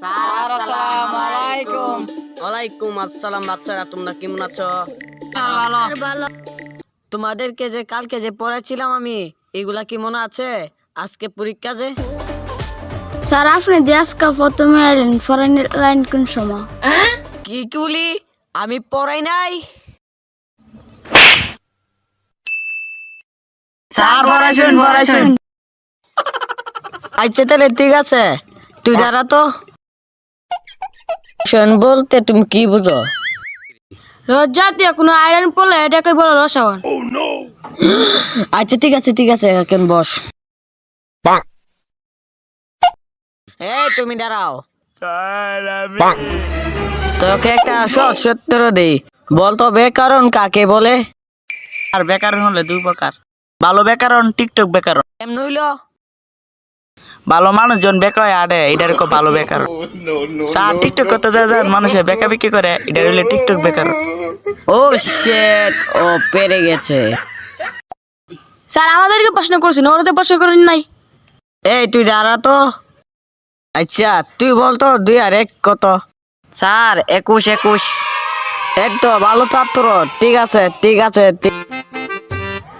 Sir আসসালামু আলাইকুম। ওয়ালাইকুম আসসালাম। বাচ্চারা তোমরা কেমন আছো? ভালো। তোমাদেরকে যে কালকে যে পড়াইছিলাম আমি, এগুলা কি মনে আছে? আজকে পরীক্ষা যে। স্যার আপনি যে আজকে প্রথমে এলেন ফরেন লাইন কোন সময়? কি বলি? আমি পড়াই নাই। স্যার পড়াইছেন। আচ্ছা তাহলে ঠিক আছে, তুই দাঁড়া তো। শোন বলতে তুমি কি বুঝো? রোজ জাতীয় কোনো আয়রন পড়লে এটাকে বলো রসায়ন। আচ্ছা ঠিক আছে এখন বস। এই তুমি দাঁড়াও। তোকে একটা সহজ সূত্র দেই, বলতো ব্যাকরণ কাকে বলে? আর ব্যাকরণ হলে দুই প্রকার, ভালো ব্যাকরণ, টিকটক ব্যাকরণ। এমন হইল? ভালো মানুষজন বেকা হয় আডে, এটার খুব ভালো ব্যাকরণ। স্যার টিকটক করতে যায় মানুষে বেকা বিক্রি করে, এটা হইলে টিকটক ব্যাকরণ। ও শিট, ও পেরে গেছে। স্যার আমাদেরকে প্রশ্ন করছেন, ওরা তো প্রশ্ন করেন নাই। এই তুই দাঁড়া তো। আচ্ছা তুই বলতো 2 আর 1 কত? স্যার 21। এই তো ভালো ছাত্র। ঠিক আছে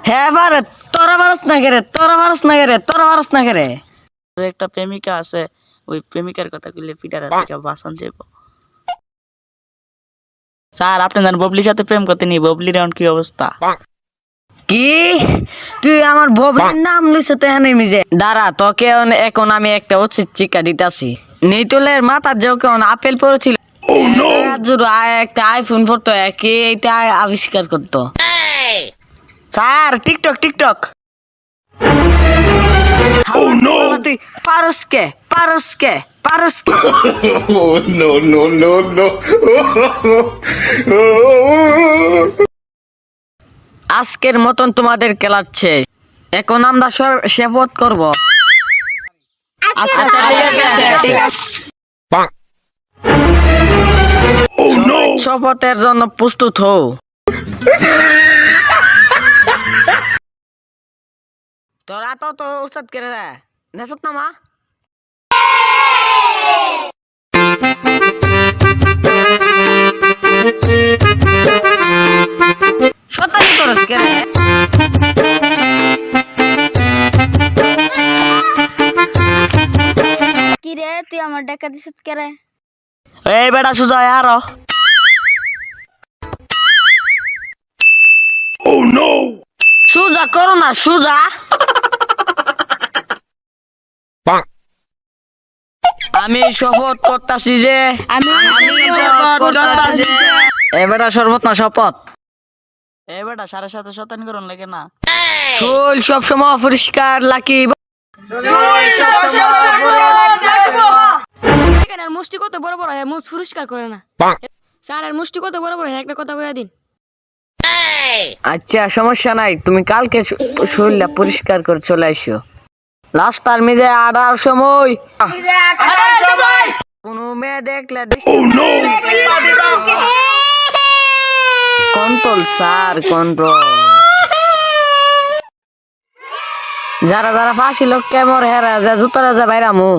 হ্যাঁ পারে। তোরা পারস না কেরে? একটা প্রেমিকা আছে, ওই প্রেমিকার কথা কইলে পিটার থেকে বাসন যাইব। স্যার আপনি জানেন ববলির সাথে প্রেম করতে নি, ববলির এখন কি অবস্থা? কি তুই আমার ববলির নাম লইছ? তো এখানে মিজে দাঁড়া, তোকে এখন আমি একটা উচিত শিক্ষা দিতাছি। নিতুলের মাথার যখন আপেল পড়েছিল, একটা আইফোন পড়তো, কে এটা আবিষ্কার করতো? Sir TikTok. তুই পারস কে? Oh, no. আজকের মতন তোমাদের খেলাচ্ছে, এখন আমরা শপথ করব। আচ্ছা ঠিক আছে। শপথের জন্য প্রস্তুত হও। তোরা তো উস্তাদ করে দেয় নেছত না মা। শতানি করস কে রে? কি রে তুই আমার ডাকা দিছ কে রে? এই বেটা সুজা আর সুজা করো না, সুজা। আমি শপথ করতাছি যে এবারটা শরবত না শপথ। এই বেটা সাড়ে সাথে শতানি করন লাগে না। চুল সবসময় পরিষ্কার লাকি। এখানে মুষ্টি কত বড় বড় হয়, মুখ পরিষ্কার করে না। স্যার আর মুষ্টি কত বড় বড় হয়, একটা কথা কইয়া দিন। আচ্ছা সমস্যা নাই, তুমি কালকে শরীরটা পরিষ্কার করে চলে আসো। রাস্তার মেঝে আডার সময় কোনো মেয়ে দেখলে কন্ট্রোল স্যার, কন্ট্রোল। যারা ফাঁসি লোক কেমন হেরা যা জুতারা যা বাইরামু।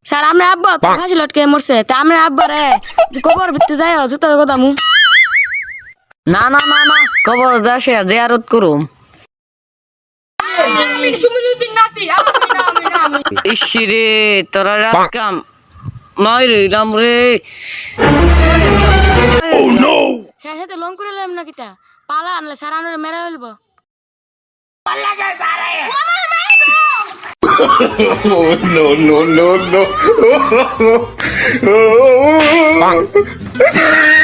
স্যার আমরা আব্বা ফাঁসি লটকে মরছে, তা আমরা আব্বা রে কবর ভিতরে যাই জুতা কথা মু। না কবর যাসে জিয়ারত করুম। ইসিরে তোরা রাজকাম মাইরাম রে। স্যার সাথে লং করে লাম না কিতা পালা আনলে স্যার আমরা মেরা ফেলবো। Oh, no.